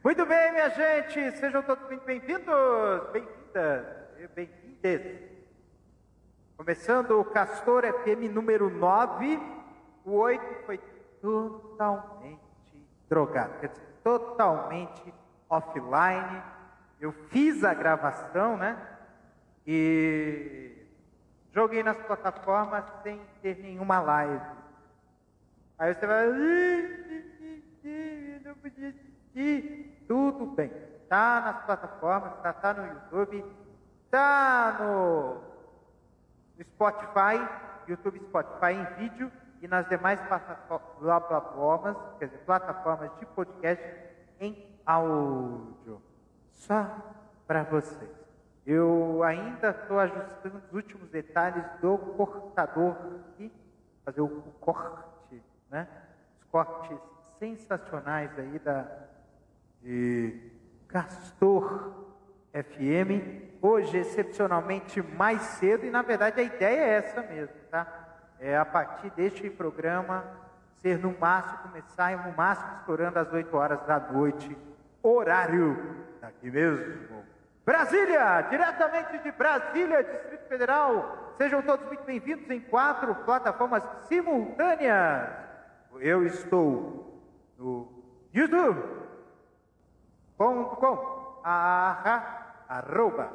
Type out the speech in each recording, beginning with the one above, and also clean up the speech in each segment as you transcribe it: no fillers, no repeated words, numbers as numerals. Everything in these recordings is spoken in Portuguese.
Muito bem, minha gente, sejam todos muito bem-vindos, bem-vindas e bem-vindes. Começando o Castor FM número 9, o 8 foi totalmente drogado, quer dizer, totalmente offline. Eu fiz a gravação, né? E joguei nas plataformas sem ter nenhuma live. Aí você vai, não podia assistir. Tudo bem, tá nas plataformas, tá no YouTube, tá no Spotify, YouTube, Spotify em vídeo e nas demais plataformas, quer dizer, plataformas de podcast em áudio. Só para vocês. Eu ainda estou ajustando os últimos detalhes do cortador aqui, fazer o corte, né? Os cortes sensacionais aí de Castor FM, hoje excepcionalmente mais cedo, e na verdade a ideia é essa mesmo, tá? É a partir deste programa ser no máximo, começar no máximo estourando às 8 horas da noite, horário daqui mesmo. Brasília, diretamente de Brasília, Distrito Federal, sejam todos muito bem-vindos em 4 plataformas simultâneas. Eu estou no youtube.com/Castor,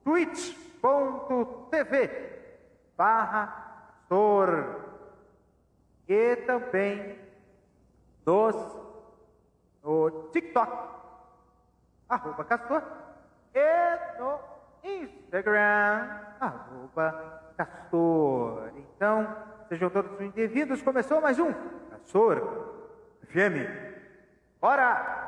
twitch.tv/Castor e também no TikTok @Castor e no Instagram @Castor. Então, sejam todos bem-vindos. Começou mais um Castor FM. Bora!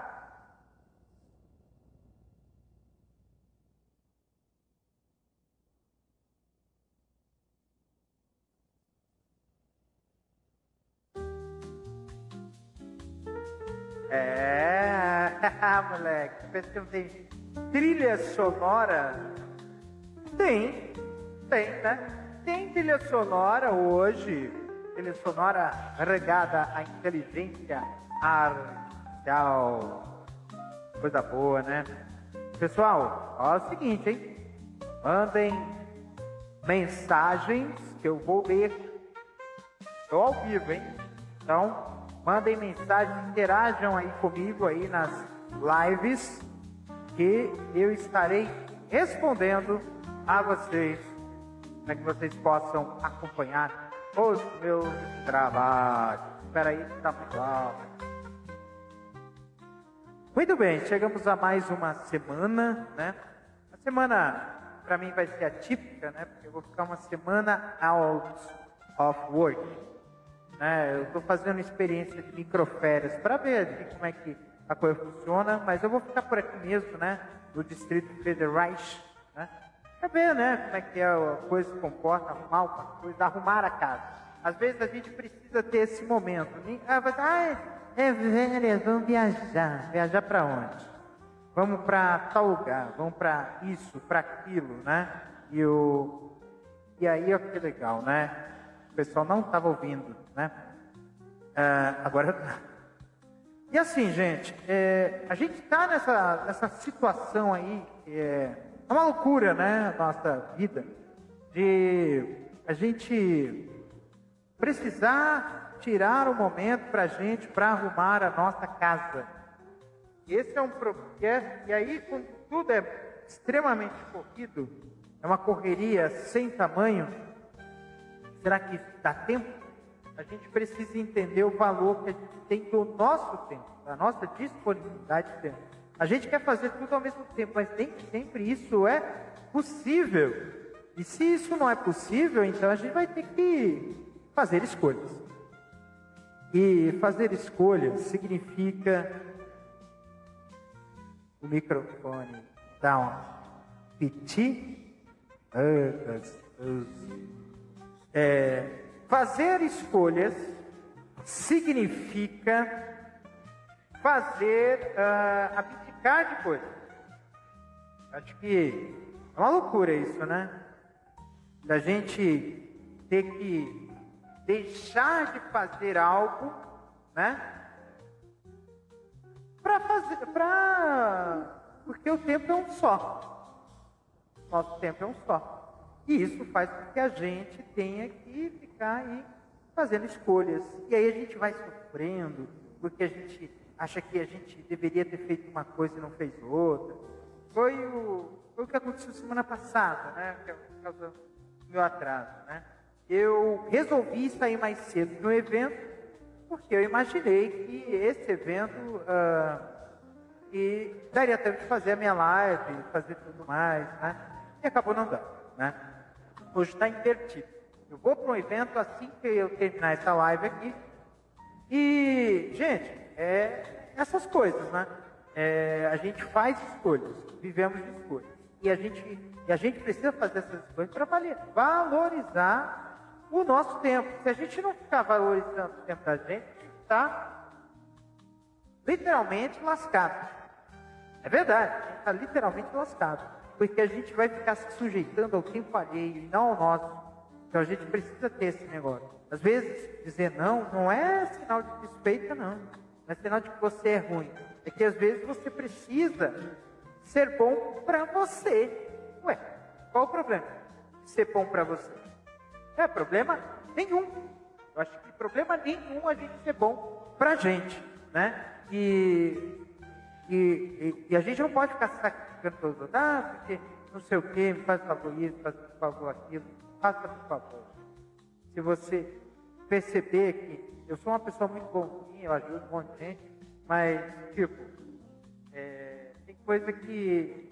Moleque, pensa que não tem trilha sonora? Tem, né? Tem trilha sonora hoje, trilha sonora regada à inteligência artificial. Coisa boa, né? Pessoal, ó, é o seguinte, hein? Mandem mensagens que eu vou ler. Estou ao vivo, hein? Então, mandem mensagens, interajam aí comigo aí nas lives, que eu estarei respondendo a vocês, para que vocês possam acompanhar os meus trabalhos. Espera aí, tá legal. Muito bem, chegamos a mais uma semana, né? A semana, para mim, vai ser atípica, né? Porque eu vou ficar uma semana out of work. Eu estou fazendo experiência de microférias para ver como é que a coisa funciona, mas eu vou ficar por aqui mesmo, né? No Distrito Federal, né? Para ver, né? Como é que a coisa se comporta, arrumar uma coisa, arrumar a casa. Às vezes a gente precisa ter esse momento. Velho, vamos viajar. Viajar para onde? Vamos para tal lugar, vamos para isso, para aquilo, né? E aí, ó, que legal, né? O pessoal não estava ouvindo, né? Agora tá. E assim, gente, a gente está nessa situação aí, é uma loucura, né? A nossa vida, de a gente precisar tirar um momento para a gente, para arrumar a nossa casa. Esse é um problema. E aí, quando tudo é extremamente corrido, é uma correria sem tamanho, será que dá tempo? A gente precisa entender o valor que a gente tem do nosso tempo, da nossa disponibilidade de tempo. A gente quer fazer tudo ao mesmo tempo, mas nem sempre isso é possível. E se isso não é possível, então a gente vai ter que fazer escolhas. E fazer escolhas significa o microfone dar um piti. Fazer escolhas significa abdicar de coisas. Acho que é uma loucura isso, né? Da gente ter que deixar de fazer algo, né? Para fazer Porque o tempo é um só. Nosso tempo é um só. E isso faz com que a gente tenha que ficar aí fazendo escolhas. E aí a gente vai sofrendo, porque a gente acha que a gente deveria ter feito uma coisa e não fez outra. Foi o que aconteceu semana passada, né? Por causa do meu atraso, né? Eu resolvi sair mais cedo no evento, porque eu imaginei que esse evento daria tempo de fazer a minha live, fazer tudo mais, né? E acabou não dando, né? Hoje está invertido. Eu vou para um evento assim que eu terminar essa live aqui. E, gente, essas coisas, né? A gente faz escolhas, vivemos de escolhas. E a gente precisa fazer essas escolhas para valorizar o nosso tempo. Se a gente não ficar valorizando o tempo da gente, a gente está literalmente lascado. É verdade, a gente está literalmente lascado. Porque a gente vai ficar se sujeitando ao tempo alheio e não ao nosso. Então a gente precisa ter esse negócio. Às vezes, dizer não é sinal de despeito, não. Não é sinal de que você é ruim. É que às vezes você precisa ser bom para você. Ué, qual o problema de ser bom para você? Não é problema nenhum. Eu acho que problema nenhum a gente ser bom pra gente, né? E a gente não pode ficar sacrificando todos os outros. Porque não sei o quê, me faz favor isso, faz favor aquilo. Faça por favor. Se você perceber que eu sou uma pessoa muito bonzinha, eu ajudo um monte de gente, mas, tipo, tem coisa que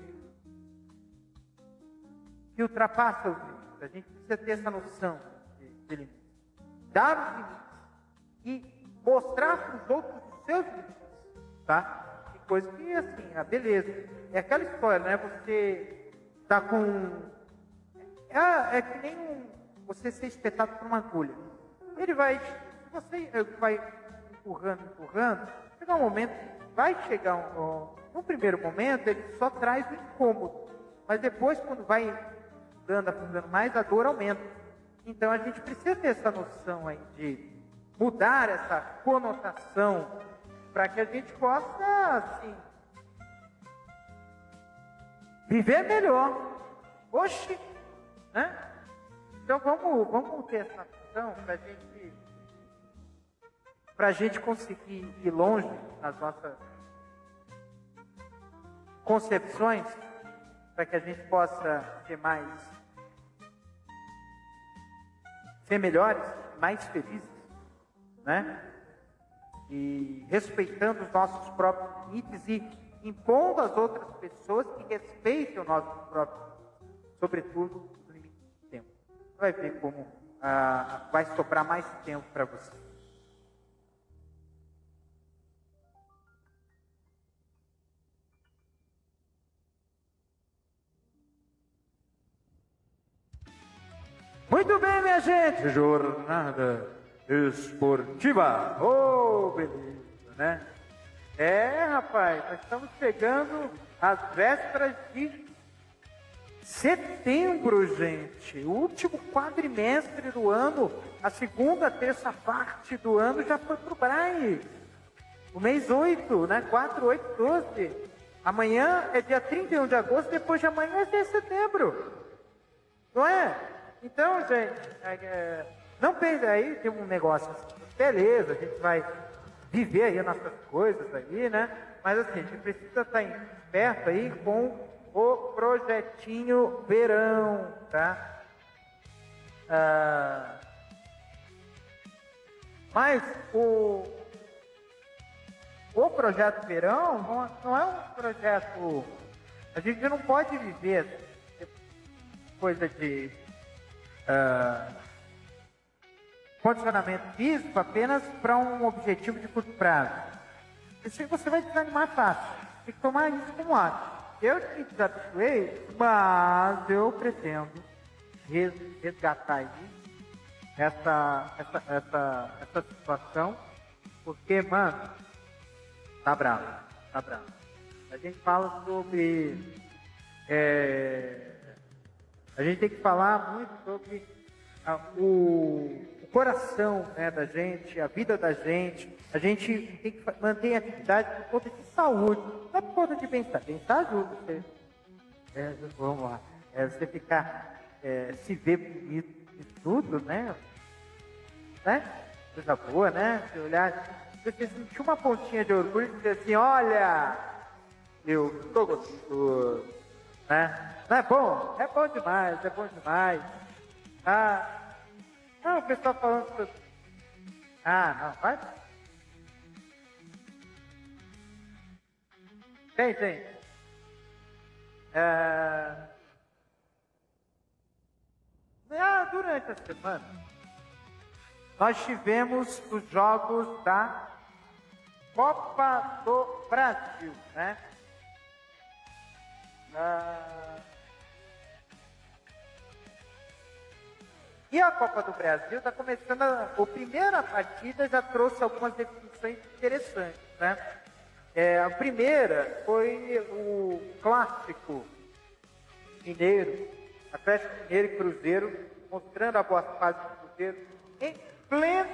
ultrapassa os limites. A gente precisa ter essa noção de limites. Dar os limites e mostrar para os outros os seus limites, tá? Que coisa que, assim, beleza. É aquela história, né? Você tá com... É que nem você ser espetado por uma agulha. Ele vai... Se você vai empurrando, chegar um momento, vai chegar no primeiro momento, ele só traz o incômodo. Mas depois, quando vai afundando mais, a dor aumenta. Então a gente precisa ter essa noção aí de mudar essa conotação para que a gente possa, assim, viver melhor. Oxi, né? Então vamos ter essa noção para a gente conseguir ir longe nas nossas concepções, para que a gente possa ser melhores, mais felizes, né? E respeitando os nossos próprios limites e impondo às outras pessoas que respeitem o nosso próprio, sobretudo, o limite do tempo. Você vai ver como vai sobrar mais tempo para você. Muito bem, minha gente, jornada esportiva. Oh, beleza, né? Rapaz, nós estamos chegando às vésperas de setembro, gente. O último quadrimestre do ano, a segunda, terça parte do ano já foi pro Braille. O mês 8, né? 4, 8, 12. Amanhã é dia 31 de agosto, depois de amanhã é dia de setembro. Não é? Então, gente, não pense aí, tem um negócio assim, beleza, a gente vai viver aí as nossas coisas aí, né? Mas assim, a gente precisa estar esperto aí com o projetinho verão, tá? Mas o projeto verão não é um projeto... A gente não pode viver coisa de condicionamento físico apenas para um objetivo de curto prazo. Isso você vai desanimar fácil. Tem que tomar isso como hábito. Eu te desabituei, mas eu pretendo resgatar isso, essa situação, porque, mano, tá bravo. A gente fala sobre... a gente tem que falar muito sobre o coração, né, da gente, a vida da gente. A gente tem que manter a atividade por conta de saúde, não por conta de bem-estar. Bem-estar ajuda você. Vamos lá. Você ficar, se ver bonito de tudo, né? Coisa boa, né? Você olhar, você sentir uma pontinha de orgulho e dizer assim, olha, eu tô gostoso, né? Não é bom? É bom demais, é bom demais. O pessoal falando... não, vai... Bem, gente, durante a semana, nós tivemos os jogos da Copa do Brasil, né? E a Copa do Brasil está começando, a primeira partida já trouxe algumas definições interessantes, né? A primeira foi o clássico mineiro, Atlético Mineiro e Cruzeiro, mostrando a boa fase do Cruzeiro. Em pleno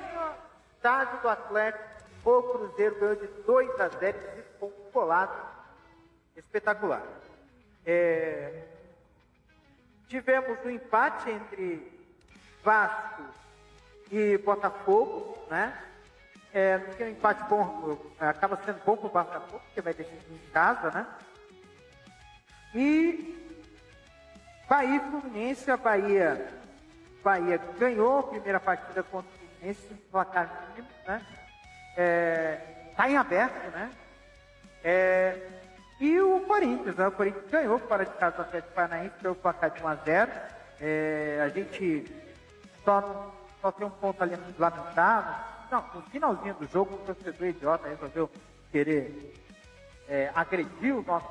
estádio do Atlético, o Cruzeiro ganhou de 2-0, com um colado espetacular. Tivemos um empate entre Vasco e Botafogo, né? Porque um empate bom acaba sendo bom para o Botafogo, porque vai deixar em casa, né? E Bahia e Fluminense, a Bahia ganhou a primeira partida contra o Fluminense, placar mínimo, né? Tá em aberto, né? E o Corinthians, né? O Corinthians ganhou fora de casa do Atlético Paranaense, pelo placar de 1-0. A gente só tem um ponto ali lamentável. Não, no finalzinho do jogo, o torcedor idiota resolveu querer agredir o nosso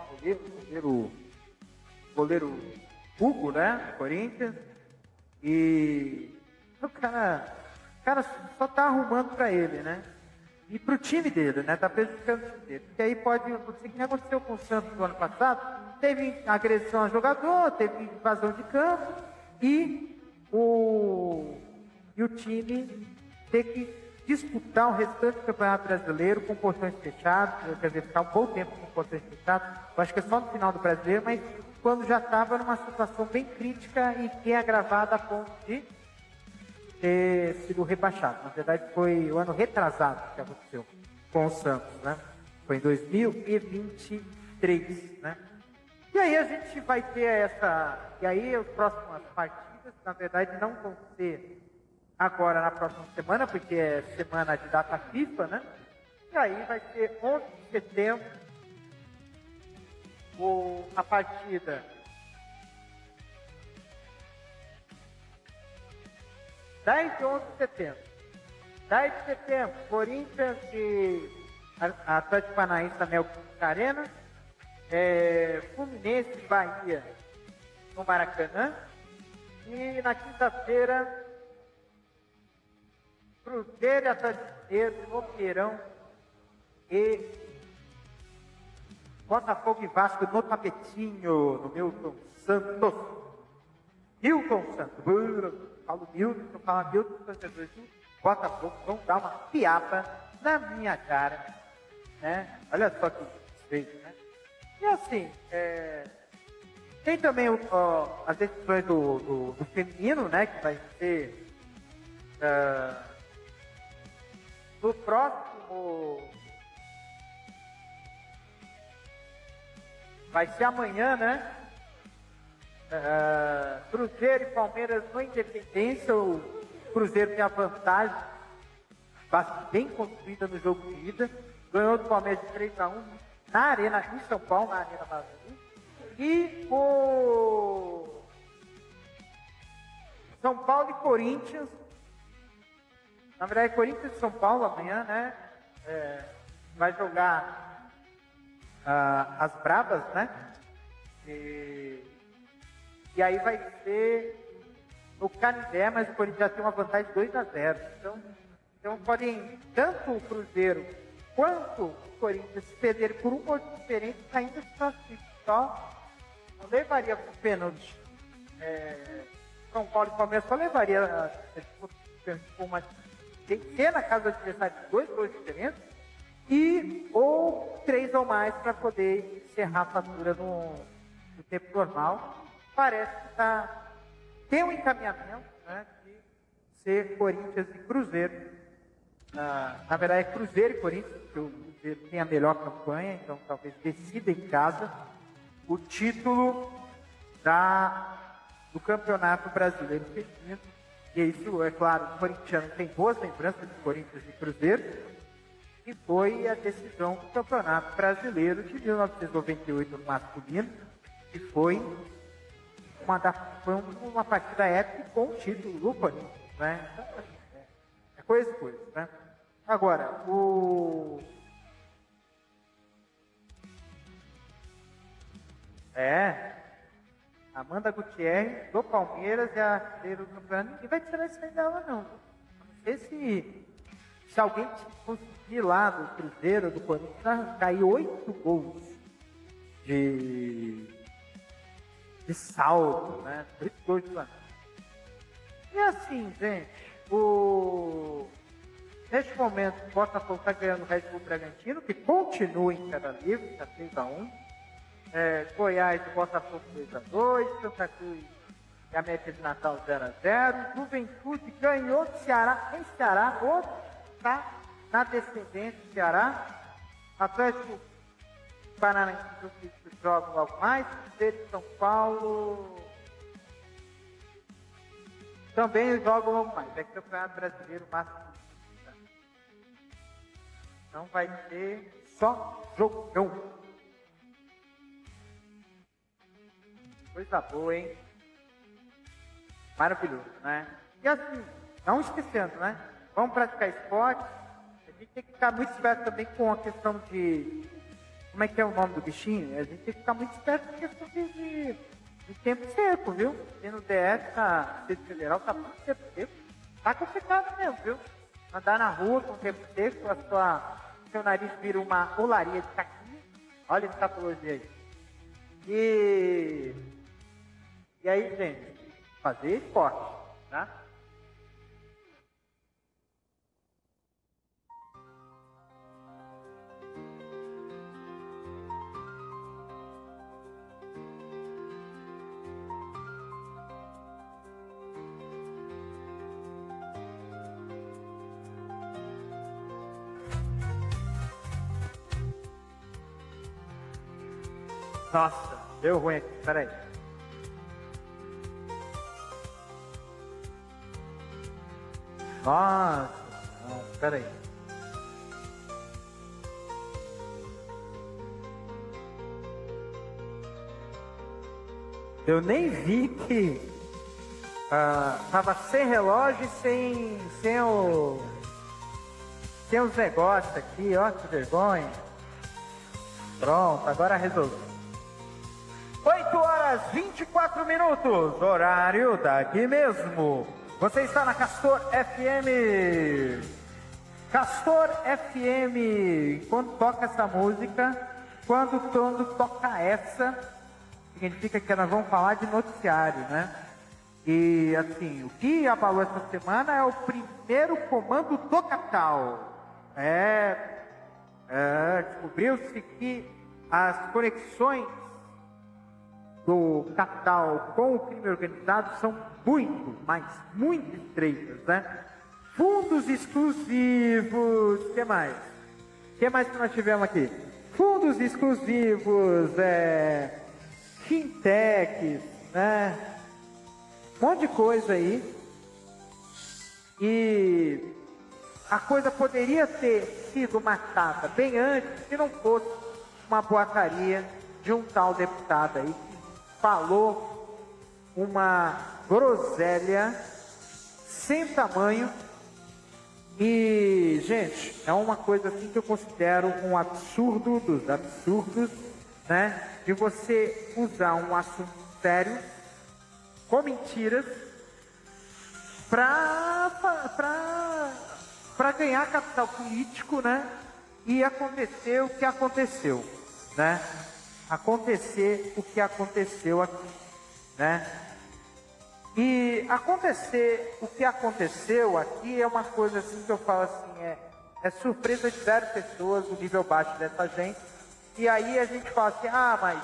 goleiro Hugo, né? Do Corinthians. E o cara só tá arrumando para ele, né? E pro time dele, né? Tá prejudicando o time dele. Porque aí pode acontecer que nem aconteceu com o Santos no ano passado. Teve agressão a jogador, teve invasão de campo e o time ter que disputar o restante do Campeonato Brasileiro com portões fechados, quer dizer, ficar um bom tempo com portões fechados. Eu acho que é só no final do Brasileiro, mas quando já estava numa situação bem crítica e que é agravada a ponto de ter sido rebaixado. Na verdade, foi o ano retrasado que aconteceu com o Santos, né? Foi em 2023, né? E aí a gente vai ter E aí as próximas partidas, na verdade, não vão ser agora na próxima semana, porque é semana de data FIFA, né? E aí vai ser 11 de setembro a partida 10 e 11 de setembro. 10 de setembro, Corinthians e Atlético Paranaense na Neoquímica Arena. Fluminense e Bahia no Maracanã. E na quinta-feira, Cruzeiro e Atlético Mineiro no Mineirão e Botafogo e Vasco no Tapetinho, no Milton Santos. Milton Santos. Falo Milton, eu falo Milton, os torcedores do Botafogo vão dar uma piaba na minha cara, né? Olha só que feito, né? E assim, tem também as decisões do feminino, né? Que vai ser no próximo... Vai ser amanhã, né? Cruzeiro e Palmeiras no Independência. O Cruzeiro tem a vantagem bem construída no jogo de ida. Ganhou do Palmeiras de 3-1 na Arena, em São Paulo, na Arena Barueri. E o São Paulo e Corinthians. Na verdade, Corinthians e São Paulo amanhã, né? Vai jogar as Bravas, né? E aí vai ser no Canindé, mas o Corinthians já tem uma vantagem de 2-0. Então podem, tanto o Cruzeiro quanto o Corinthians, se perderem por um gol diferente, ainda se classificam. Só não levaria para o pênalti. São Paulo e Palmeiras só levaria tem que ser na casa do adversário de 2 gols de diferença, ou 3 ou mais para poder encerrar a fatura no tempo normal. Parece que tem um encaminhamento, né, de ser Corinthians e Cruzeiro. Na verdade é Cruzeiro e Corinthians, porque o Cruzeiro tem a melhor campanha, então talvez decida em casa o título do Campeonato Brasileiro Feminino. E isso, é claro, o corintiano tem boas lembranças de Corinthians e Cruzeiro, que foi a decisão do Campeonato Brasileiro de 1998 no masculino, que foi uma partida épica com o título do Corinthians, né? Então, é coisa, né? Agora, Amanda Gutierrez, do Palmeiras, é a artilheira do campeonato. Ninguém vai tirar isso aí dela, não. Não sei se alguém conseguir lá do Cruzeiro, do Corinthians, cair 8 gols de saldo, né? 8 gols de Flamengo. E assim, gente, neste momento, o Botafogo está ganhando o Red Bull Bragantino, que continua em queda livre, está 3-1. Goiás e Botafogo 2-2, Santa Cruz e América de Natal 0-0, Juventude ganhou do Ceará em Ceará, outro está na descendente do Ceará, Atlético Paranaense joga logo mais, Cruzeiro de São Paulo também joga logo mais, é que o Campeonato Brasileiro máximo. Não vai ter só jogão. Coisa boa, hein? Maravilhoso, né? E assim, não esquecendo, né? Vamos praticar esporte. A gente tem que ficar muito esperto também com a questão de... Como é que é o nome do bichinho? A gente tem que ficar muito esperto com a questão de tempo seco, viu? E no DF, na Distrito Federal, tá muito tempo seco. Tá complicado mesmo, viu? Andar na rua com o tempo seco, seu nariz vira uma olaria de caquinha. Olha essa patologia aí. E aí, gente, fazer esporte, tá? Nossa, deu ruim aqui, peraí. Nossa, peraí. Eu nem vi que tava sem relógio e sem os negócios aqui, ó, que vergonha. Pronto, agora resolveu. 8h24, horário daqui mesmo. Você está na Castor FM. Castor FM. Quando toca essa música, quando toca essa, significa que nós vamos falar de noticiário, né? E assim, o que abalou essa semana é o primeiro comando do capital. Descobriu-se que as conexões do capital com o crime organizado são muito estreitas, né? Fundos exclusivos, o que mais? O que mais que nós tivemos aqui? Fundos exclusivos, fintechs, né? Um monte de coisa aí. E a coisa poderia ter sido matada bem antes se não fosse uma boataria de um tal deputado aí que falou uma groselha sem tamanho. E, gente, é uma coisa assim que eu considero um absurdo dos absurdos, né? De você usar um assunto sério com mentiras para ganhar capital político, né? E acontecer o que aconteceu, né? Acontecer o que aconteceu aqui, né? E o que aconteceu aqui é uma coisa assim que eu falo assim, é surpresa de 0 pessoas, o nível baixo dessa gente. E aí a gente fala assim, mas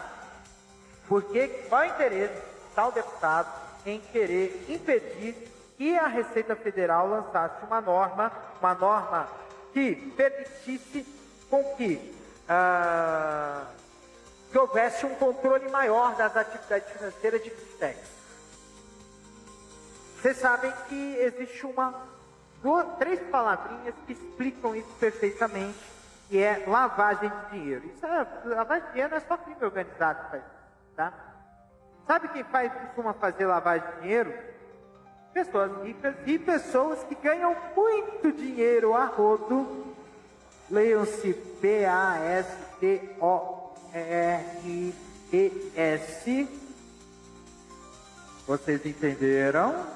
qual é o interesse de tal deputado em querer impedir que a Receita Federal lançasse uma norma que permitisse com que houvesse um controle maior das atividades financeiras de fintechs. Vocês sabem que existe 3 palavrinhas que explicam isso perfeitamente, que é lavagem de dinheiro. Lavagem de dinheiro não é só crime organizado que faz isso, tá? Sabe quem costuma fazer lavagem de dinheiro? Pessoas ricas e pessoas que ganham muito dinheiro a rodo. Leiam-se PASTORES. Vocês entenderam?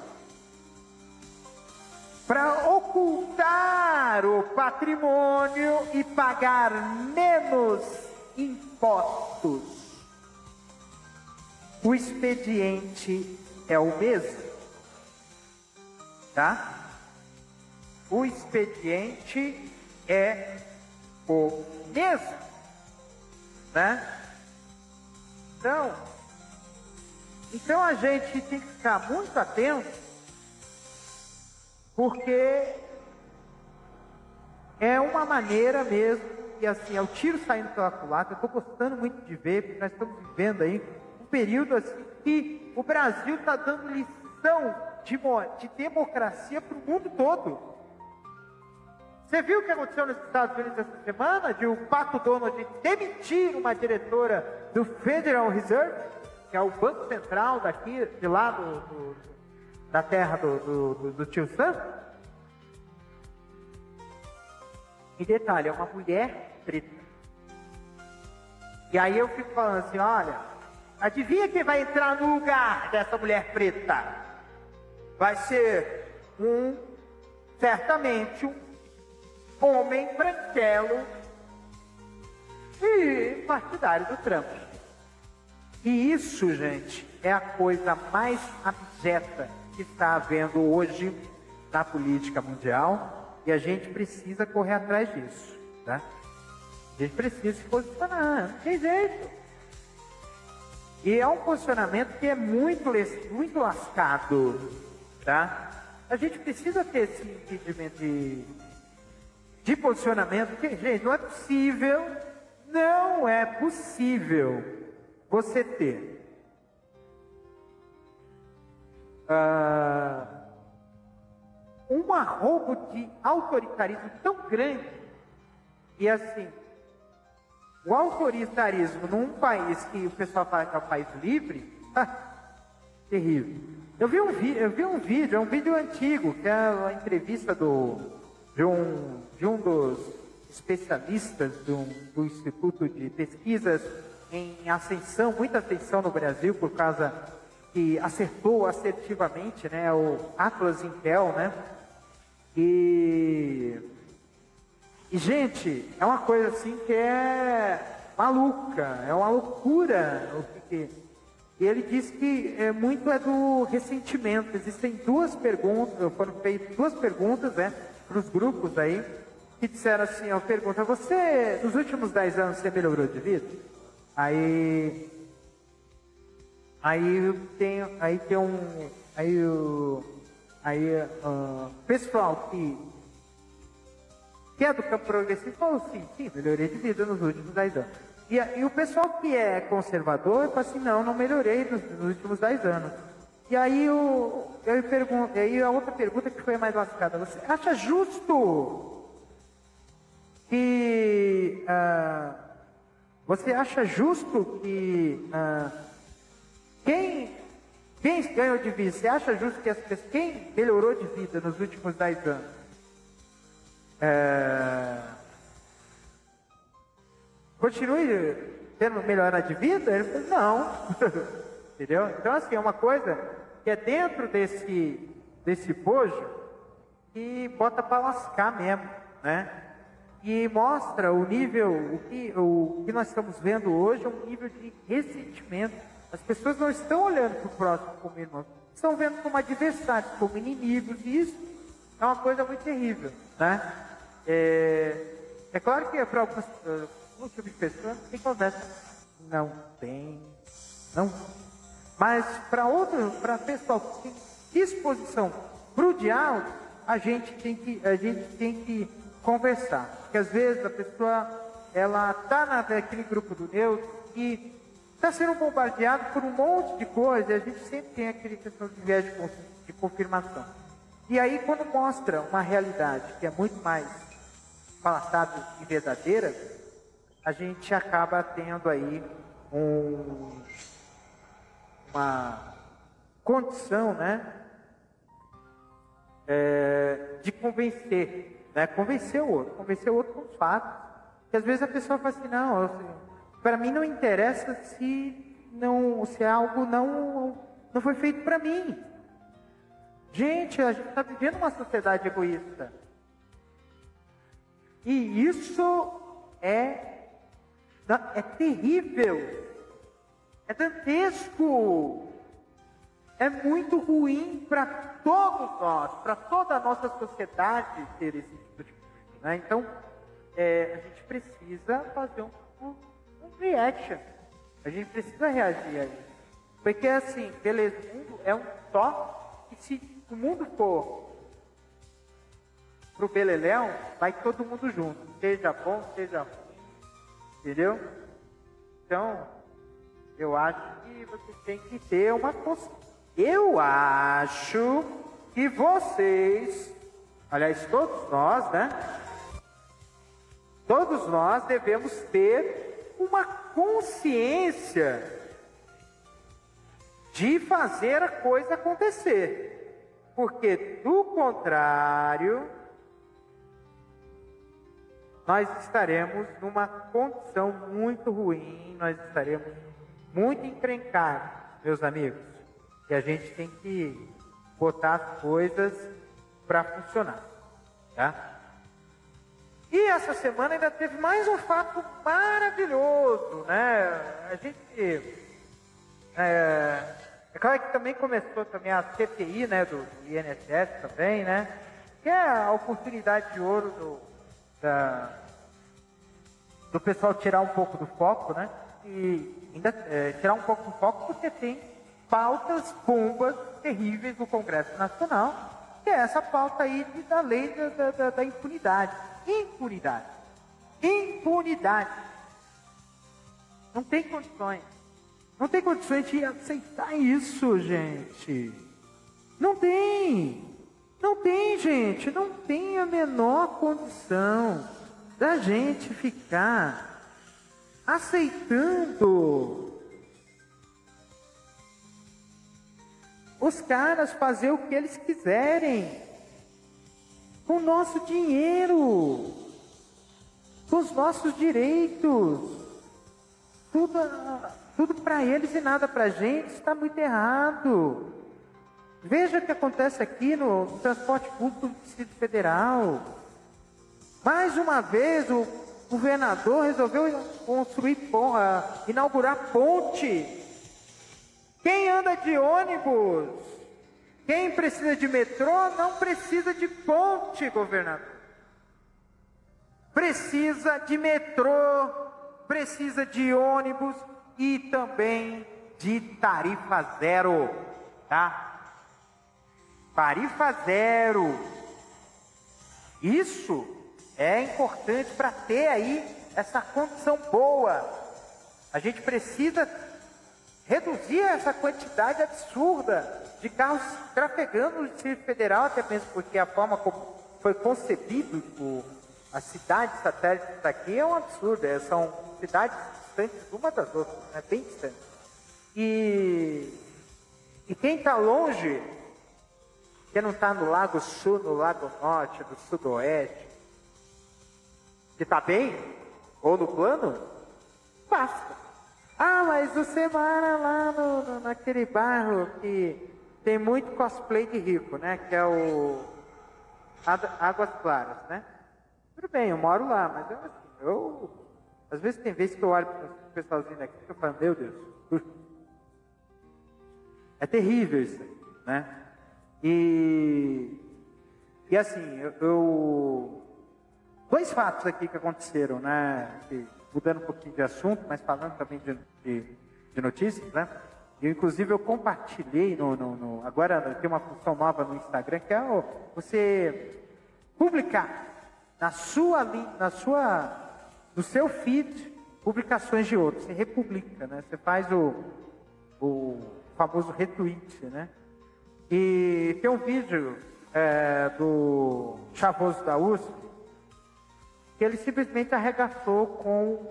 Para ocultar o patrimônio e pagar menos impostos. O expediente é o mesmo, tá? O expediente é o mesmo, né? Então a gente tem que ficar muito atento, porque é uma maneira mesmo, e assim, é o tiro saindo pela culatra. Eu estou gostando muito de ver, porque nós estamos vivendo aí um período assim que o Brasil está dando lição de democracia para o mundo todo. Você viu o que aconteceu nos Estados Unidos essa semana? De o Pato Donald demitir uma diretora do Federal Reserve, que é o Banco Central daqui, de lá da terra do tio Sam. E detalhe, é uma mulher preta. E aí eu fico falando assim, olha, adivinha quem vai entrar no lugar dessa mulher preta? Vai ser certamente um homem branquelo e partidário do Trump. E isso, gente, é a coisa mais abjeta que está havendo hoje na política mundial, e a gente precisa correr atrás disso, tá? A gente precisa se posicionar, não tem jeito. E é um posicionamento que é muito lascado, tá? A gente precisa ter esse entendimento de posicionamento, porque, gente, não é possível você ter um arrobo de autoritarismo tão grande. E assim, o autoritarismo num país que o pessoal fala que é um país livre, terrível. Eu vi um vídeo, é um vídeo antigo, que é a entrevista de um dos especialistas do Instituto de Pesquisas em Ascensão, muita ascensão no Brasil, por causa que acertou assertivamente, né, o Atlas Intel, né? E gente, é uma coisa assim que é maluca, é uma loucura. E ele diz que muito é do ressentimento. Existem foram feitas 2 perguntas, né, para os grupos aí, que disseram assim, pergunta, nos últimos 10 anos, você melhorou de vida? Aí pessoal que é do campo progressista falou sim, melhorei de vida nos últimos 10 anos. E o pessoal que é conservador fala assim, não melhorei nos últimos 10 anos. E aí eu pergunto, a outra pergunta que foi mais lascada, você acha justo que quem ganhou de vida, você acha justo que as pessoas, quem melhorou de vida nos últimos 10 anos, continue tendo melhora de vida? Ele falou, não. Entendeu? Então, assim, é uma coisa que é dentro desse bojo que bota para lascar mesmo, né? E mostra o nível, o que nós estamos vendo hoje é um nível de ressentimento. As pessoas não estão olhando para o próximo como irmão, estão vendo como adversários, como inimigos, e isso é uma coisa muito terrível, né? É claro que para alguns tipo de pessoas tem conversa. Não tem. Não. Mas para outro, para pessoal que tem disposição para o diálogo, a gente tem que conversar. Porque às vezes a pessoa, ela está naquele grupo do neutro e está sendo bombardeado por um monte de coisa, e a gente sempre tem aquele questão de viés de confirmação. E aí, quando mostra uma realidade que é muito mais palatável e verdadeira, a gente acaba tendo aí uma condição, né, de convencer, né, convencer o outro com os fatos. Porque às vezes a pessoa fala assim, não, para mim não interessa se algo não foi feito para mim. Gente, a gente está vivendo uma sociedade egoísta. E isso é terrível. É dantesco. É muito ruim para todos nós, para toda a nossa sociedade ter esse tipo de coisa, né? Então, a gente precisa fazer um reaction. A gente precisa reagir a isso. Porque assim, beleza, o mundo é um só, e se o mundo for pro beleléu, vai todo mundo junto. Seja bom, seja ruim. Entendeu? Então, eu acho que você tem que ter uma consciência. Eu acho que vocês, aliás, todos nós, né? Todos nós devemos ter uma consciência de fazer a coisa acontecer. Porque, do contrário, nós estaremos numa condição muito ruim, nós estaremos muito encrencados, meus amigos. E a gente tem que botar as coisas para funcionar, tá? E essa semana ainda teve mais um fato maravilhoso, né? A gente... É claro que também começou também a CPI, né, do INSS também, né? Que é a oportunidade de ouro do pessoal tirar um pouco do foco, né? E ainda tirar um pouco do foco porque tem pautas bombas terríveis do Congresso Nacional, que é essa pauta aí da lei da impunidade. Impunidade. Não tem condições. Não tem condições de aceitar isso, gente. Não tem. Não tem, gente. Não tem a menor condição da gente ficar aceitando os caras fazer o que eles quiserem com o nosso dinheiro, com os nossos direitos, tudo para eles e nada para a gente. Está muito errado. Veja o que acontece aqui no transporte público do Distrito Federal. Mais uma vez o governador resolveu inaugurar ponte. Quem anda de ônibus, quem precisa de metrô, não precisa de ponte, governador. Precisa de metrô, precisa de ônibus e também de tarifa zero, tá? Tarifa zero. Isso é importante para ter aí essa condição boa. A gente precisa reduzir essa quantidade absurda de carros trafegando no Distrito Federal, até mesmo porque a forma como foi concebido as cidades satélites daqui é um absurdo. São cidades distantes uma das outras, né? Bem distantes. E quem está longe, que não está no Lago Sul, no Lago Norte, no Sudoeste, que está bem, ou no plano, basta. Ah, mas você mora lá naquele bairro que tem muito cosplay de rico, né? Que é o Águas Claras, né? Tudo bem, eu moro lá, mas às vezes tem vezes que eu olho para o pessoalzinho daqui e eu falo, meu Deus, é terrível isso aí. né? E assim, dois fatos aqui que aconteceram, né? Mudando um pouquinho de assunto, mas falando também de notícias, né? Inclusive eu compartilhei agora tem uma função nova no Instagram que é você publicar no seu feed publicações de outros. Você republica, né? Você faz o famoso retweet, né? E tem um vídeo do Chavoso da USP que ele simplesmente arregaçou com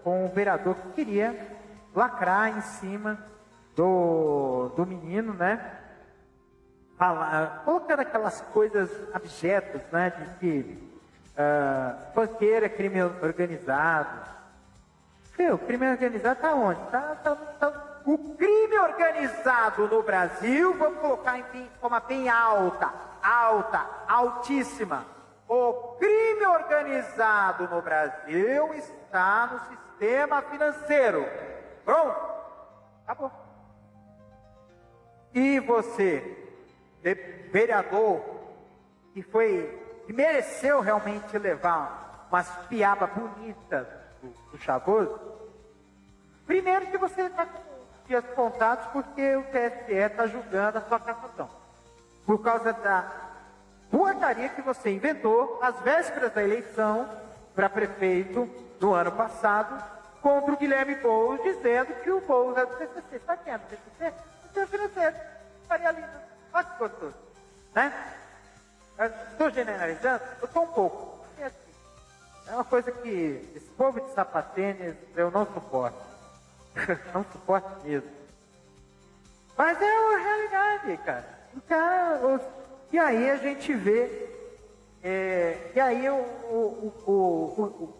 o vereador que queria lacrar em cima do menino, né? Colocando aquelas coisas abjetas, né? De que banqueiro é crime organizado. O crime organizado está onde? O crime organizado no Brasil, vamos colocar em forma bem altíssima. O crime organizado no Brasil está no sistema financeiro. Pronto? Acabou. E você, vereador, que mereceu realmente levar umas piabas bonitas do Chavoso, primeiro que você está com dias contados porque o TSE está julgando a sua cassação. Por causa da porcaria que você inventou às vésperas da eleição para prefeito do ano passado, contra o Guilherme Boulos, dizendo que o Boulos é do PCC. Sabe quem é do PCC? O seu financeiro. Faria Lima. Olha que gostoso. Né? Estou generalizando? Eu estou um pouco. É uma coisa que esse povo de sapatênis eu não suporto. Não suporto mesmo. Mas é uma realidade, cara. E aí a gente vê. E aí o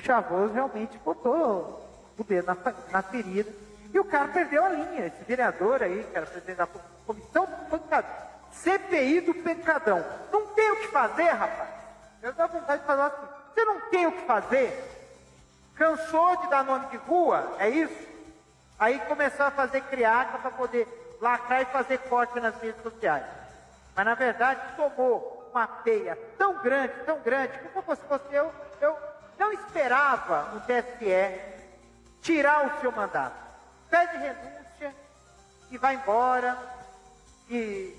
Chavoso realmente botou o dedo na ferida. E o cara perdeu a linha. Esse vereador aí, cara, presidente da comissão do pancadão. CPI do Pencadão. Não tem o que fazer, rapaz. Eu dou vontade de falar assim. Você não tem o que fazer? Cansou de dar nome de rua? É isso? Aí começou a fazer criaca para poder lacrar e fazer corte nas redes sociais. Mas na verdade tomou uma peia tão grande, que se fosse você, eu não esperava o TSE tirar o seu mandato. Pede renúncia e vai embora e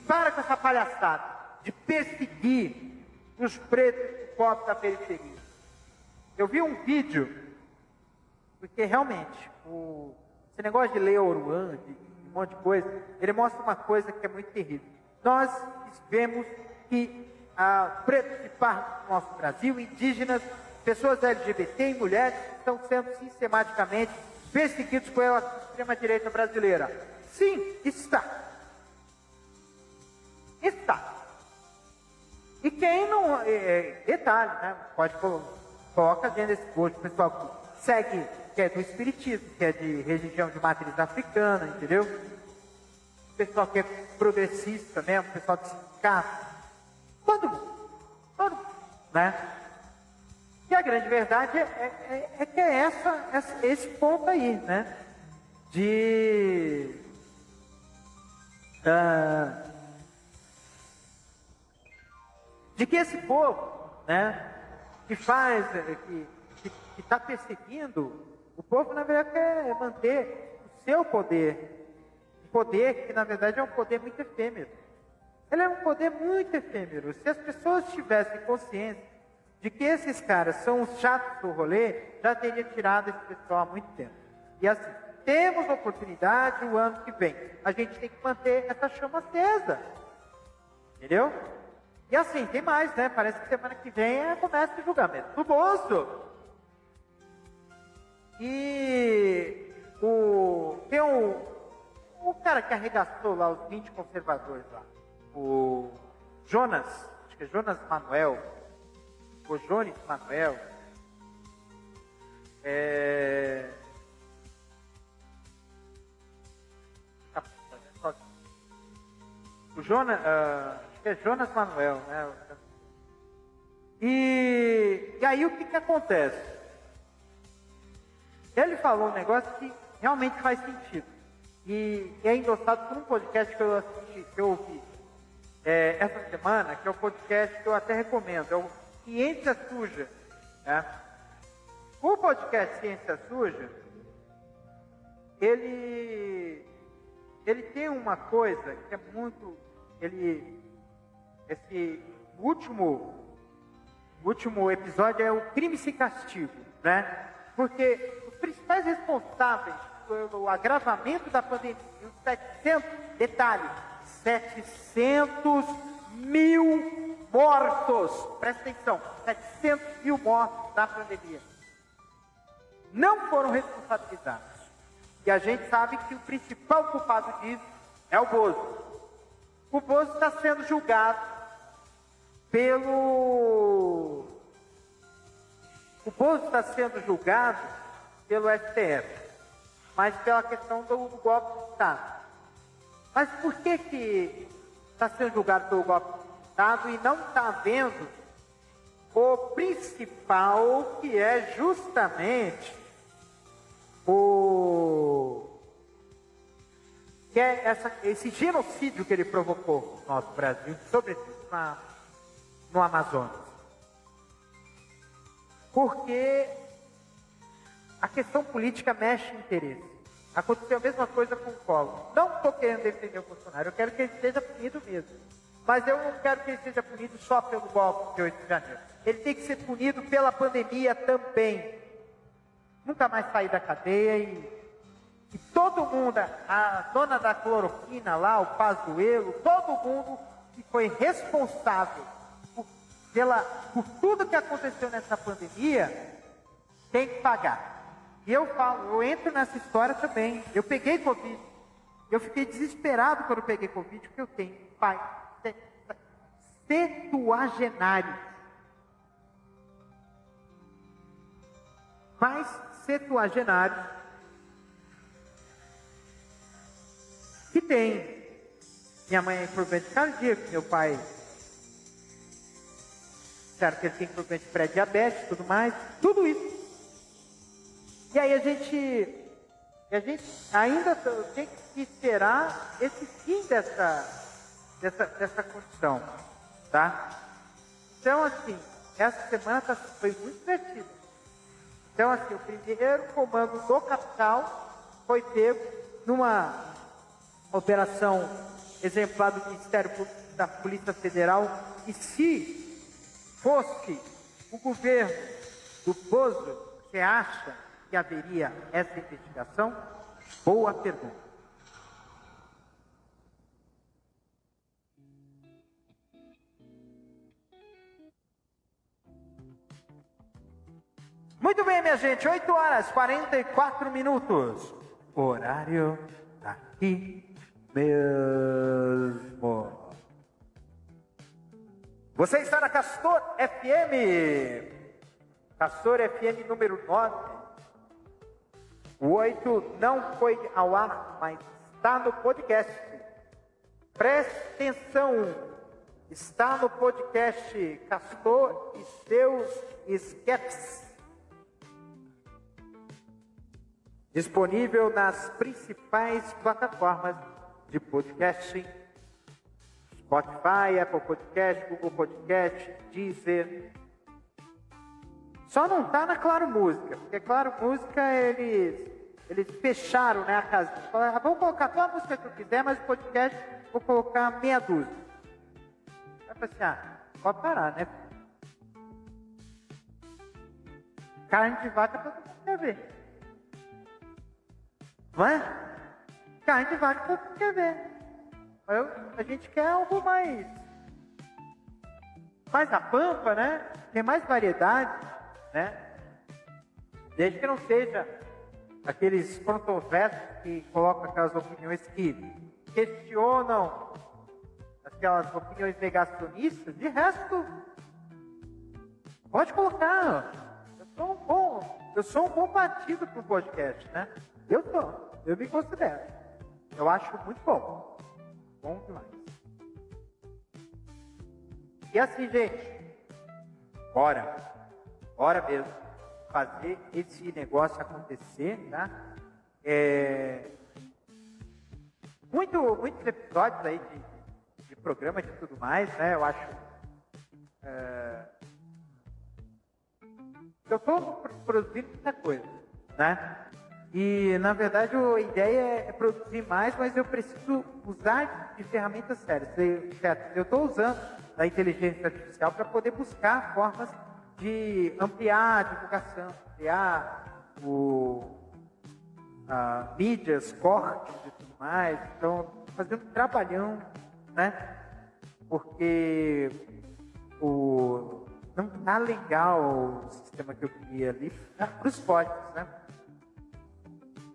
para com essa palhaçada de perseguir os pretos e pobres da periferia. Eu vi um vídeo, porque realmente, esse negócio de Lei Oruan, de um monte de coisa, ele mostra uma coisa que é muito terrível. Nós vemos que pretos e pardos do nosso Brasil, indígenas, pessoas LGBT e mulheres estão sendo sistematicamente perseguidos pela extrema-direita brasileira. Sim, está. Está. E quem não... detalhe, né? Coloca dentro desse post, o pessoal que segue, que é do espiritismo, que é de religião de matriz africana, entendeu? O pessoal que é progressista mesmo, o pessoal de sindicato. Todo mundo, né? E a grande verdade é que é esse ponto aí, né? De que esse povo, né? Que está perseguindo, o povo na verdade quer manter o seu poder. O poder que na verdade é um poder muito efêmero. Ele é um poder muito efêmero. Se as pessoas tivessem consciência de que esses caras são os chatos do rolê, já teria tirado esse pessoal há muito tempo. E assim, temos oportunidade o ano que vem. A gente tem que manter essa chama acesa. Entendeu? E assim, tem mais, né? Parece que semana que vem começa o julgamento do Bozo. E tem o cara que arregaçou lá os 20 conservadores lá. O Jonas, acho que é Jonas Manuel. O Jones Manuel. O Jonas, acho que é Jonas Manuel, né? E aí o que acontece? Ele falou um negócio que realmente faz sentido. E é endossado por um podcast que eu assisti, que eu ouvi essa semana, que é o podcast que eu até recomendo, é o Ciência Suja. Né? O podcast Ciência Suja, ele tem uma coisa que é muito... Esse último episódio é o Crime e Castigo, né? Porque os principais responsáveis pelo agravamento da pandemia, os 700 mil mortos, presta atenção, 700 mil mortos da pandemia, não foram responsabilizados. E a gente sabe que o principal culpado disso é o Bozo. O Bozo está sendo julgado pelo STF, mas pela questão do golpe de Estado. Mas por que está sendo julgado pelo golpe de Estado e não está vendo o principal, que é justamente esse genocídio que ele provocou no nosso Brasil, sobretudo no Amazonas? Porque a questão política mexe em interesse. Aconteceu a mesma coisa com o Collor. Não estou querendo defender o Bolsonaro, eu quero que ele seja punido mesmo. Mas eu não quero que ele seja punido só pelo golpe de 8 de janeiro. Ele tem que ser punido pela pandemia também. Nunca mais sair da cadeia e todo mundo, a dona da cloroquina lá, o Pazuello, todo mundo que foi responsável por tudo que aconteceu nessa pandemia, tem que pagar. E eu entro nessa história também. Eu peguei Covid. Eu fiquei desesperado quando eu peguei Covid, porque eu tenho pai septuagenário. Pais septuagenários que tem. Minha mãe é problema cardíaco, meu pai, claro que ele tem problema de pré-diabetes e tudo mais, tudo isso. E aí a gente ainda tem que esperar esse fim dessa condição, tá? Então, assim, essa semana foi muito divertida. Então, assim, o primeiro comando do capital foi pego numa operação exemplar do Ministério Público da Polícia Federal. E se fosse o governo do Bozo, você acha que haveria essa investigação? Boa pergunta. Muito bem, minha gente, 8 horas 44 minutos. Horário daqui mesmo. Você está na Castor FM. Castor FM número 9. O 8 não foi ao ar, mas está no podcast. Preste atenção. Está no podcast Castor e seus esquetes. Disponível nas principais plataformas de podcasting: Spotify, Apple Podcast, Google Podcast, Deezer. Só não está na Claro Música, porque Claro Música eles fecharam, né, a casa. Falaram, vou colocar toda a música que eu quiser, mas o podcast vou colocar meia dúzia. Aí eu falei assim, pode parar, né? Carne de vaca todo mundo quer ver. Não é? Carne de vaca todo mundo quer ver. A gente quer algo mais a pampa, né? Tem mais variedade, né? Desde que não seja aqueles controversos que colocam aquelas opiniões que questionam, aquelas opiniões negacionistas. De resto, pode colocar. Eu sou um bom partido para o podcast, né? Eu me considero. Eu acho muito bom. Bom demais. E assim, gente, bora mesmo fazer esse negócio acontecer, tá? muitos episódios aí de programa de tudo mais, né? Eu acho. Eu estou produzindo muita coisa, né? E, na verdade, a ideia é produzir mais, mas eu preciso usar de ferramentas sérias. Eu estou usando a inteligência artificial para poder buscar formas de ampliar a divulgação, ampliar mídias, cortes e tudo mais. Então, fazendo um trabalhão, né? Porque não tá legal o sistema que eu queria ali para os potes, né?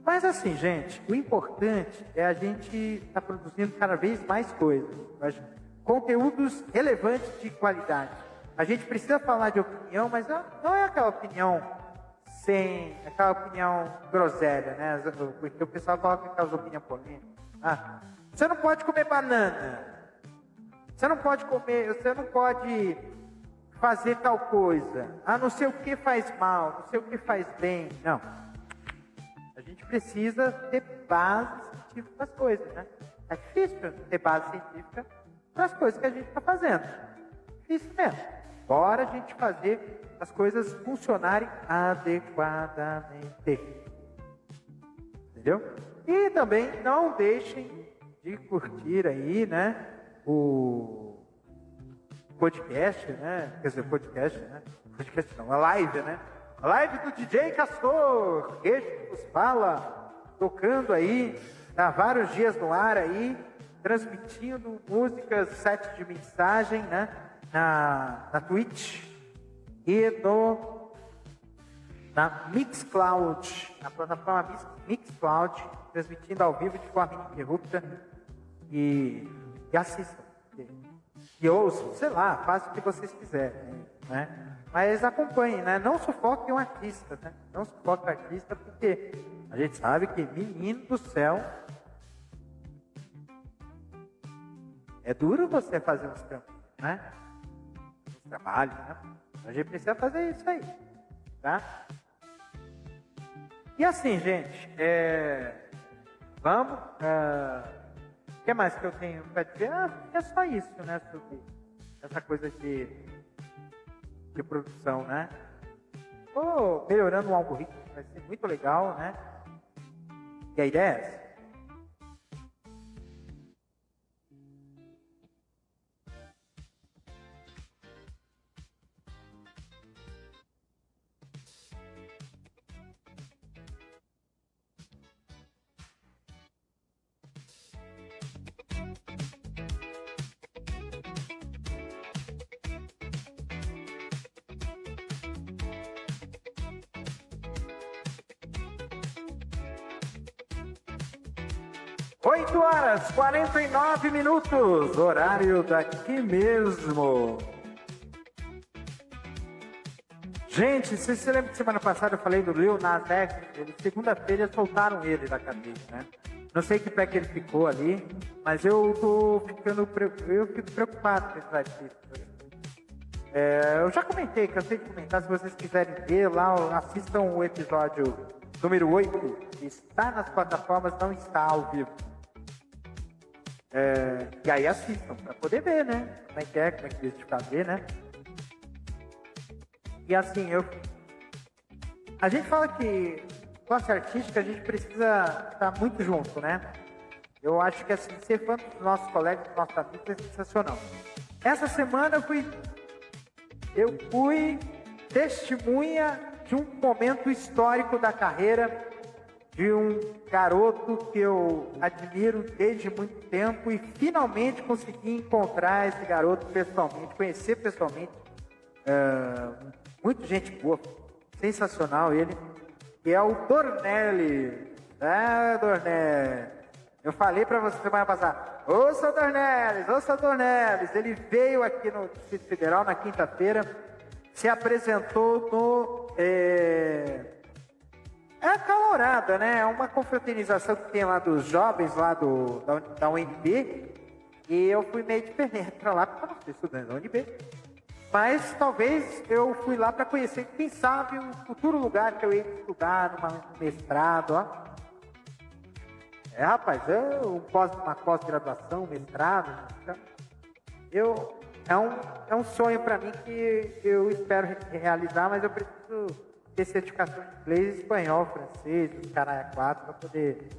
Mas assim, gente, o importante é a gente estar produzindo cada vez mais coisas. Conteúdos relevantes de qualidade. A gente precisa falar de opinião, mas não é aquela opinião groselha, né? Porque o pessoal coloca aquelas opiniões polêmicas. Você não pode comer banana. Você não pode fazer tal coisa. Não sei o que faz mal, não sei o que faz bem. Não. A gente precisa ter base científica para as coisas, né? É difícil ter base científica para as coisas que a gente está fazendo. Difícil mesmo. Bora a gente fazer as coisas funcionarem adequadamente. Entendeu? E também não deixem de curtir aí, né? O podcast, né? Quer dizer, podcast, né? Podcast não, a live, né? A live do DJ Castor, este que nos fala, tocando aí, há vários dias no ar aí, transmitindo músicas, set de mensagem, né? Na Twitch e na Mixcloud, na plataforma Mixcloud, transmitindo ao vivo de forma ininterrupta e assistam. E ouçam, sei lá, façam o que vocês quiserem, né? Mas acompanhem, né? Não sufoquem o artista, né? Não sufoquem o artista, porque a gente sabe que, menino do céu, é duro você fazer uns trampos, né? Uns trabalhos, né? A gente precisa fazer isso aí, tá? E assim, gente, vamos... O que mais que eu tenho para dizer? É só isso, né? Sobre essa coisa de produção, né? Estou melhorando o algoritmo, vai ser muito legal, né? E a ideia é essa. 8h49, horário daqui mesmo. Gente, você se lembra que semana passada eu falei do Lil Nas X? Segunda-feira soltaram ele da cadeia, né? Não sei que pé que ele ficou ali, mas eu fico preocupado com esse artista. Eu já comentei, cansei de comentar, se vocês quiserem ver lá, assistam o episódio número 8, que está nas plataformas, não está ao vivo. E aí assistam, para poder ver, né? Como é que eles de fazer, né? E assim, a gente fala que classe artística a gente precisa estar muito junto, né? Eu acho que assim, ser fã dos nossos colegas, dos nossos amigos é sensacional. Essa semana eu fui testemunha de um momento histórico da carreira de um garoto que eu admiro desde muito tempo e finalmente consegui encontrar esse garoto pessoalmente, conhecer pessoalmente. Muito gente boa, sensacional ele, que é o Dornelli. Dornelli. Eu falei para você semana passada, ô seu Dornelles, ele veio aqui no Distrito Federal na quinta-feira, se apresentou no... É a calorada, né? É uma confraternização que tem lá dos jovens lá da UNB. E eu fui meio de penetra lá, porque eu não sou estudante da UNB. Mas talvez eu fui lá para conhecer, quem sabe, um futuro lugar que eu ia estudar, num mestrado, ó. Rapaz, uma pós-graduação, mestrado, então, é um sonho para mim que eu espero realizar, mas eu preciso ter certificação de inglês, espanhol, francês, os caralho 4 para poder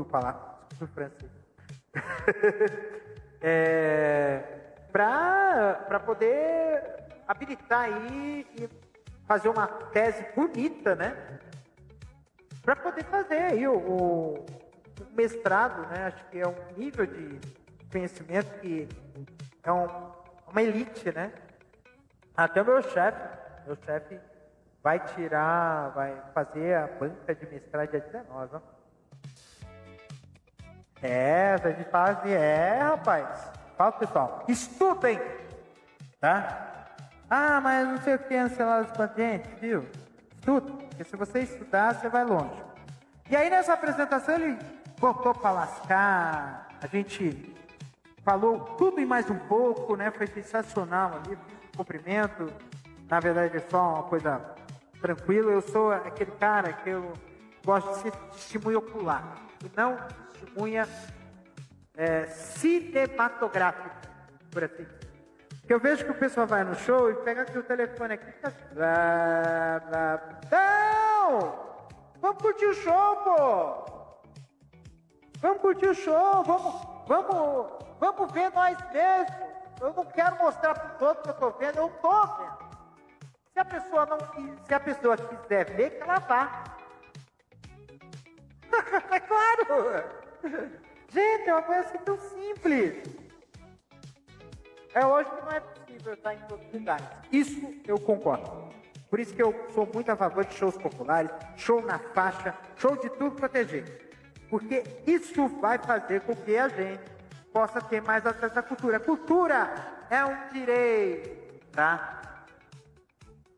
falar francês. Para poder habilitar aí e fazer uma tese bonita, né? Para poder fazer aí o mestrado, né? Acho que é um nível de conhecimento que é uma elite, né? Até o meu chefe vai fazer a banca de mestrado dia 19, ó. A gente fala assim, rapaz. Fala, pessoal, estudem, tá? Mas não sei o que, celular expandente, viu? Estuda, porque se você estudar, você vai longe. E aí, nessa apresentação, ele botou pra lascar, a gente falou tudo e mais um pouco, né? Foi sensacional ali, fiz um cumprimento. Na verdade, é só uma coisa tranquila. Eu sou aquele cara que eu gosto de ser testemunha ocular, e não testemunha cinematográfica, por assim dizer. Porque eu vejo que o pessoal vai no show e pega aqui o telefone aqui e fica assim, blá, blá. Não! Vamos curtir o show, pô! Vamos curtir o show, vamos ver nós mesmos. Eu não quero mostrar para os outros que eu estou vendo, eu estou vendo. Se a pessoa quiser ver, que ela vá. É claro! Gente, é uma coisa assim tão simples. Hoje que não é possível estar em todos os lugares. Isso eu concordo. Por isso que eu sou muito a favor de shows populares, show na faixa, show de tudo quanto é jeito. Porque isso vai fazer com que a gente possa ter mais acesso à cultura. Cultura é um direito, tá?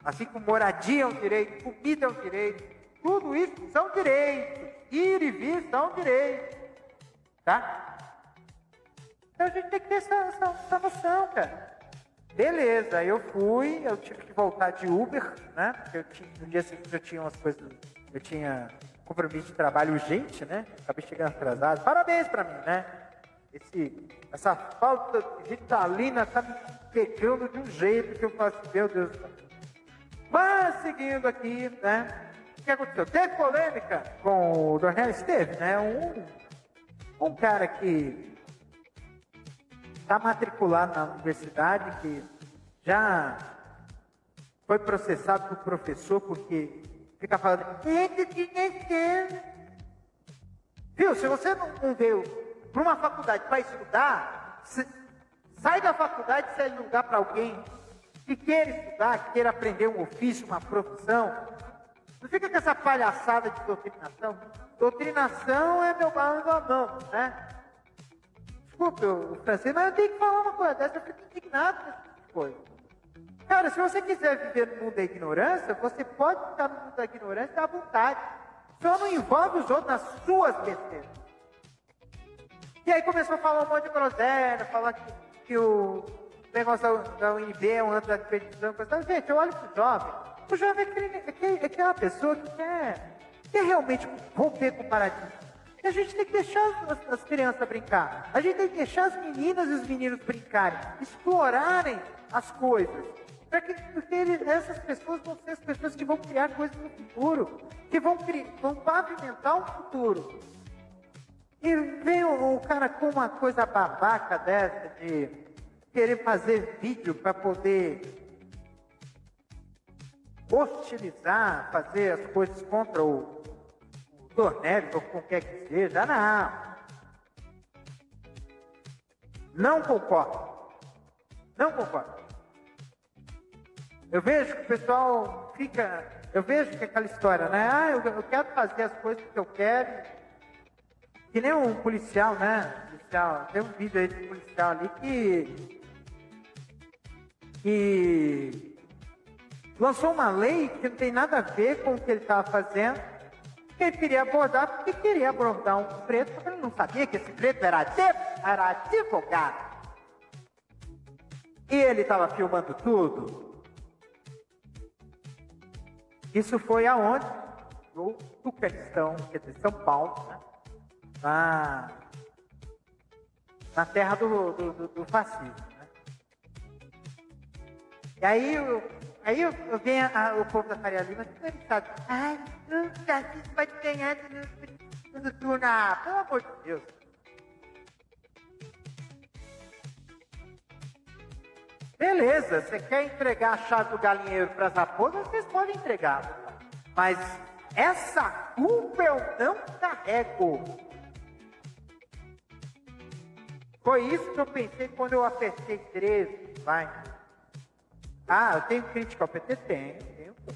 Assim como moradia é um direito, comida é um direito, tudo isso são direitos. Ir e vir são direitos, tá? Então a gente tem que ter essa noção, cara. Beleza, eu tive que voltar de Uber, né? Porque no dia seguinte eu tinha umas coisas, eu tinha compromisso de trabalho urgente, né? Acabei chegando atrasado. Parabéns pra mim, né? Essa falta de vitalina tá me pegando de um jeito que eu falo assim, meu Deus do céu. Mas seguindo aqui, né? O que aconteceu? Teve polêmica com o Dornelis? Teve, né? Um cara que está matriculado na universidade, que já foi processado por professor porque fica falando, viu, se você não veio para uma faculdade para estudar, sai da faculdade e sai de lugar para alguém que queira estudar, que queira aprender um ofício, uma profissão. Não fica com essa palhaçada de doutrinação. Doutrinação é meu barro da mão, né? Desculpe o francês, mas eu tenho que falar uma coisa dessa, eu fico indignado com essa coisa. Cara, se você quiser viver no mundo da ignorância, você pode ficar no mundo da ignorância à vontade. Só não envolve os outros nas suas besteiras. E aí começou a falar um monte de groselha, falar que o negócio da UNB é um ano da competição. Gente, eu olho pro jovem. O jovem é aquela pessoa que quer realmente romper com o paradigma. E a gente tem que deixar as crianças brincar. A gente tem que deixar as meninas e os meninos brincarem, explorarem as coisas. Porque essas pessoas vão ser as pessoas que vão criar coisas no futuro, que vão pavimentar um futuro. E vem o cara com uma coisa babaca dessa de querer fazer vídeo para poder hostilizar, fazer as coisas contra o Dornelis ou qualquer que seja. Não concordo. Não concordo. Eu vejo que o pessoal fica... Eu vejo que é aquela história, né? Eu quero fazer as coisas que eu quero. Que nem um policial, né? Tem um vídeo aí de um policial ali que lançou uma lei que não tem nada a ver com o que ele estava fazendo. Que ele queria abordar, porque queria abordar um preto, porque ele não sabia que esse preto era advogado. E ele estava filmando tudo. Isso foi aonde? No Tucanistão, quer dizer, São Paulo, né? na terra do fascismo. Né? E aí eu venho o povo da Faria Lima, sabe? Ai, o fascismo pode ganhar no turno. Ah, pelo amor de Deus. Beleza, você quer entregar a chave do galinheiro para as raposas, vocês podem entregar. Mas essa culpa eu não carrego. Foi isso que eu pensei quando eu apertei 13, vai. Ah, eu tenho crítica ao PT?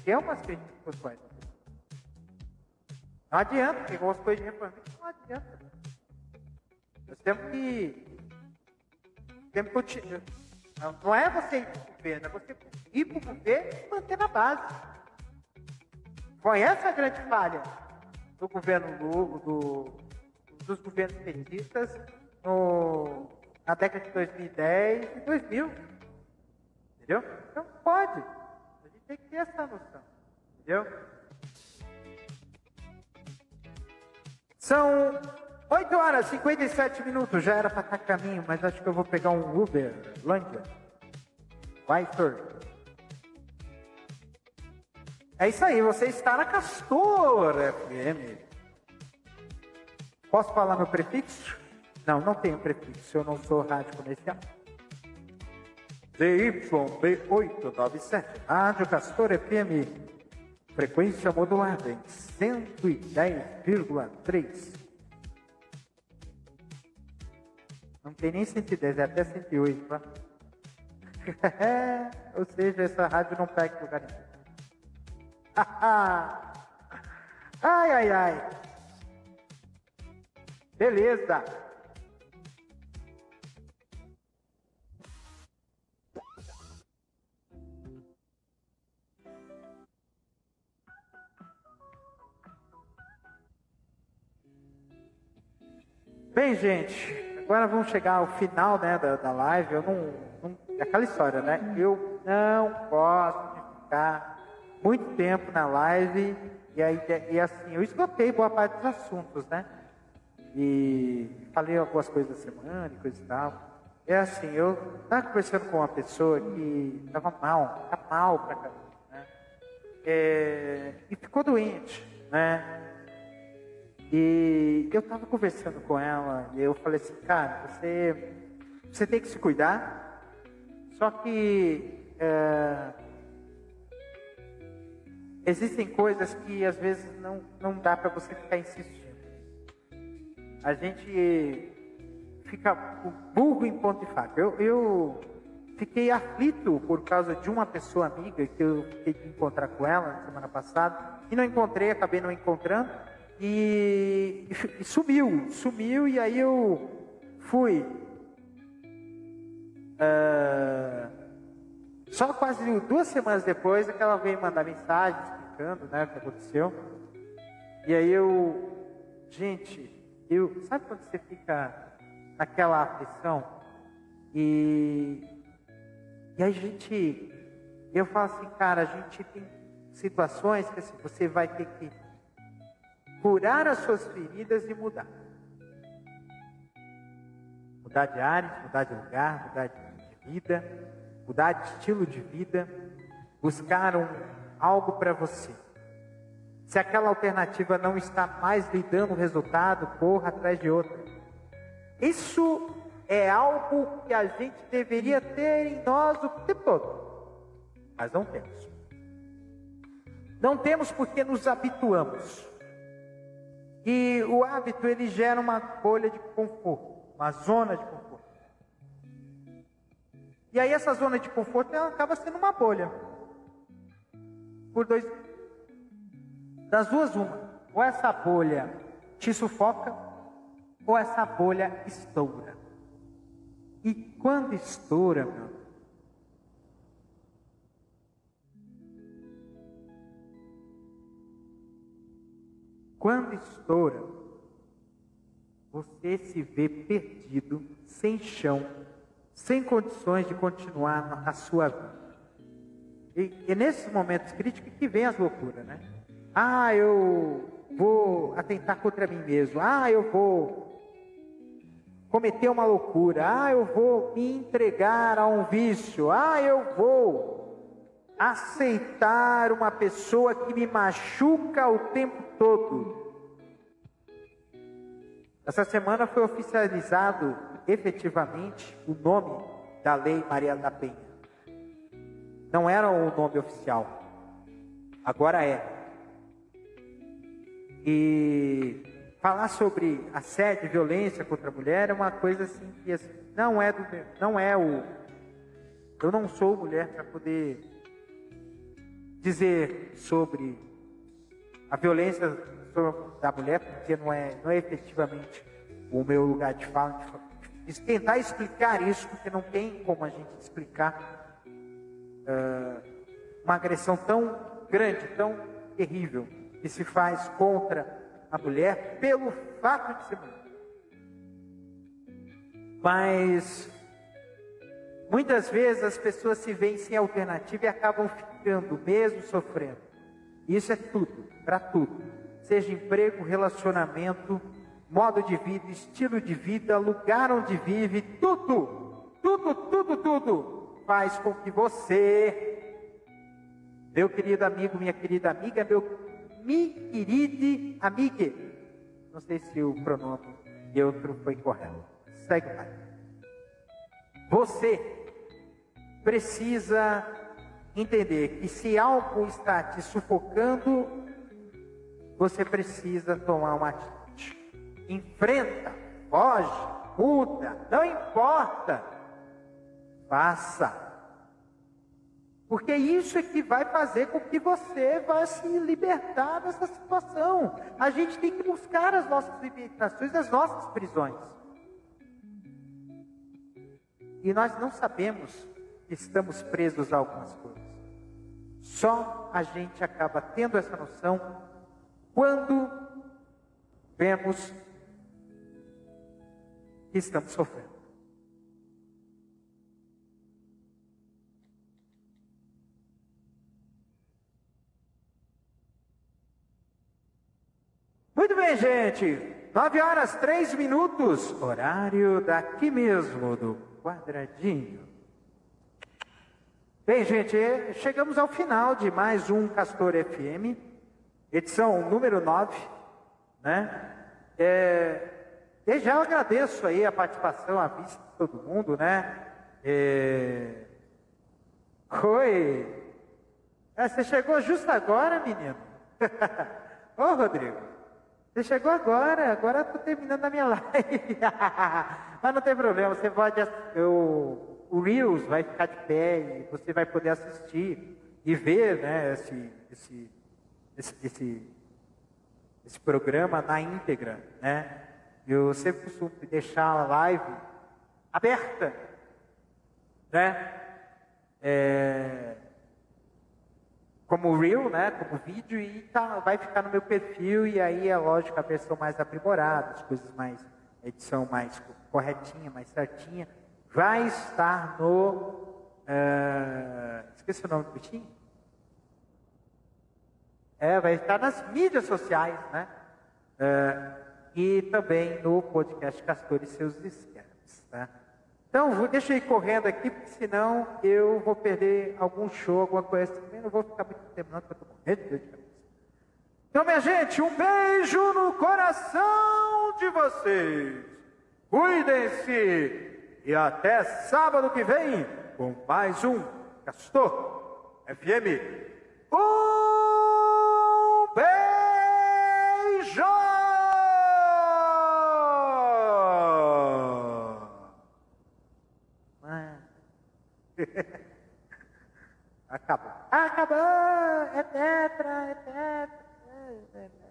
Tenho umas críticas para os pais. Não adianta, porque algumas coisinhas para mim não adianta. Nós temos que continuar. Não é você ir para o governo, é você ir para o governo e manter na base. Foi essa a grande falha do governo Lula, dos governos petistas na década de 2010 e 2000. Entendeu? Então pode. A gente tem que ter essa noção. Entendeu? São 8 horas e 57 minutos. Já era para estar caminho, mas acho que eu vou pegar um Uber. Lândia. Vitor. É isso aí, você está na Castor FM. Posso falar meu prefixo? Não, não tenho prefixo, eu não sou rádio comercial. ZYB897, Rádio Castor FM, frequência modulada em 110,3. Não tem nem 110, é até 108, tá? Ou seja, essa rádio não pega lugar nenhum. Ai, ai, ai. Beleza. Bem, gente, agora vamos chegar ao final, né, da live. Eu não aquela história, né? Eu não gosto de ficar muito tempo na live e assim, eu esgotei boa parte dos assuntos, né? E falei algumas coisas da semana e coisa e tal. É assim, eu estava conversando com uma pessoa que estava mal pra caramba, né? E ficou doente, né? E eu estava conversando com ela e eu falei assim, cara, você tem que se cuidar, só que existem coisas que às vezes não dá para você ficar insistindo. A gente fica burro em ponto de faca. Eu fiquei aflito por causa de uma pessoa amiga que eu fiquei de encontrar com ela na semana passada e não encontrei, acabei não encontrando e sumiu e aí eu fui só quase 2 semanas depois é que ela veio mandar mensagem explicando, né, o que aconteceu. E aí sabe quando você fica naquela aflição? E aí eu falo assim, cara, a gente tem situações que assim, você vai ter que curar as suas feridas e mudar. Mudar de áreas, mudar de lugar, mudar de vida, mudar de estilo de vida, buscar algo para você. Se aquela alternativa não está mais lhe dando resultado, corra atrás de outra. Isso é algo que a gente deveria ter em nós o tempo todo. Mas não temos. Não temos porque nos habituamos. E o hábito, ele gera uma bolha de conforto, uma zona de conforto. E aí essa zona de conforto, ela acaba sendo uma bolha. Das duas, uma. Ou essa bolha te sufoca, ou essa bolha estoura. E quando estoura, meu amigo, quando estoura, você se vê perdido, sem chão, sem condições de continuar a sua vida. E nesses momentos críticos que vem as loucuras, né? vou atentar contra mim mesmo. Eu vou cometer uma loucura. Eu vou me entregar a um vício. Eu vou aceitar uma pessoa que me machuca o tempo todo. Essa semana foi oficializado efetivamente o nome da Lei Maria da Penha. Não era o nome oficial, agora é. E falar sobre assédio e violência contra a mulher é uma coisa assim que assim, eu não sou mulher para poder dizer sobre a violência da mulher, porque não é efetivamente o meu lugar de fala. Tentar explicar isso, porque não tem como a gente explicar uma agressão tão grande, tão terrível, que se faz contra a mulher pelo fato de ser mulher. Mas muitas vezes as pessoas se veem sem alternativa e acabam ficando mesmo sofrendo. Isso é tudo, para tudo. Seja emprego, relacionamento, modo de vida, estilo de vida, lugar onde vive, tudo faz com que você, meu querido amigo, minha querida amiga, mi querida amiga, não sei se o pronome neutro foi correto, segue mais. Você precisa entender que se algo está te sufocando, você precisa tomar uma atitude. Enfrenta, foge, muda, não importa. Faça. Porque isso é que vai fazer com que você vá se libertar dessa situação. A gente tem que buscar as nossas libertações, as nossas prisões. E nós não sabemos que estamos presos a algumas coisas. Só a gente acaba tendo essa noção quando vemos que estamos sofrendo. Muito bem, gente. 9h03, horário daqui mesmo, do quadradinho. Bem, gente, chegamos ao final de mais um Castor FM, edição número 9, né? Desde já eu agradeço aí a participação, a vista de todo mundo, né? Oi! Você chegou justo agora, menino? Ô, Rodrigo, você chegou agora eu tô terminando a minha live. Mas não tem problema, você pode... O Reels vai ficar de pé e você vai poder assistir e ver, né, esse programa na íntegra, né? Eu sempre costumo deixar a live aberta, né? Como Reel, né? Como vídeo, e vai ficar no meu perfil, e aí é lógico a versão mais aprimorada, as coisas mais, a edição mais corretinha, mais certinha, vai estar no... esqueci o nome do bichinho? Vai estar nas mídias sociais, né? E também no podcast Castor e seus esquemas, tá? Então, deixa eu ir correndo aqui, porque senão eu vou perder algum show, alguma coisa assim. Eu não vou ficar muito tempo, não, porque eu estou morrendo de dor de cabeça. Então, minha gente, um beijo no coração de vocês. Cuidem-se. E até sábado que vem, com mais um Castor FM. Um beijo! Acabou. Acabou! É tetra, é tetra.